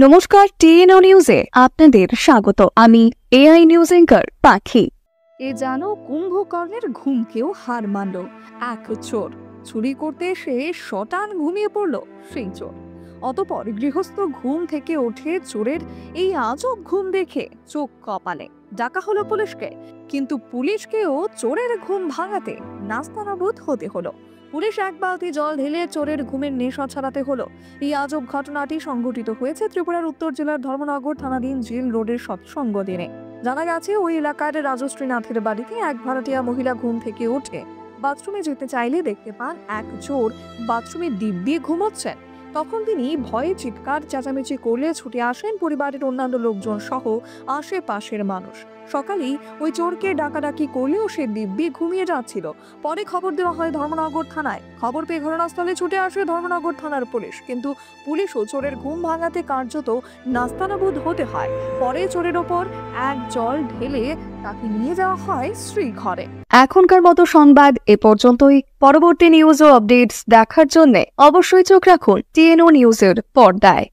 নমস্কার, টিএনও নিউজে আপনাদের স্বাগত। আমি এআই নিউজ এঙ্কার পাখি। এ জানো কুম্ভকর্ণের ঘুমকেও হার মানল এক চোর। চুরি করতে এসে শটান ঘুমিয়ে পড়ল সেই চোর। অতঃপর গৃহস্থ ঘুম থেকে ওঠে চোরের এই আজব ঘুম দেখে চোখ কপালে। ডাকা হলো পুলিশকে, কিন্তু পুলিশকেও চোরের ঘুম ভাঙাতে নাস্তানাবুদ হতে হলো। পুলিশ এক বালতি জল ঢেলে চোরের ঘুমের নেশা ছাড়াতে হলো। এই আজব ঘটনাটি সংঘটিত হয়েছে ত্রিপুরার উত্তর জেলার ধর্মনগর থানাধীন জেল রোডের সৎসঙ্গ দিনে। জানা গেছে, ওই এলাকার রাজশ্রীনাথের বাড়িতে এক ভাড়াটিয়া মহিলা ঘুম থেকে উঠে বাথরুমে যেতে চাইলে দেখতে পান এক চোর বাথরুমে দিব্যি ঘুমোচ্ছেন। তখন তিনি ভয়ে চিৎকার চেঁচামেচি করলে ছুটে আসেন পরিবারের অন্যান্য লোকজন সহ আশেপাশের মানুষ। সকালেই ওই চোরকে ডাকাডাকি করলেও সে দিব্যি ঘুমিয়ে যাচ্ছিল। পরে খবর দেওয়া হয় ধর্মনগর থানায়। খবর পেয়ে ঘটনাস্থলে ছুটে আসে ধর্মনগর থানার পুলিশ, কিন্তু পুলিশও চোরের ঘুম ভাঙাতে কার্যত নাস্তানাবুদ হতে হয়। পরে চোরের ওপর এক জল ঢেলে তাকে নিয়ে যাওয়া হয় স্ত্রী ঘরে। এখনকার মতো সংবাদ এ পর্যন্তই। পরবর্তী নিউজ ও আপডেটস দেখার জন্য অবশ্যই চোখ রাখুন টিএনও নিউজের পর্দায়।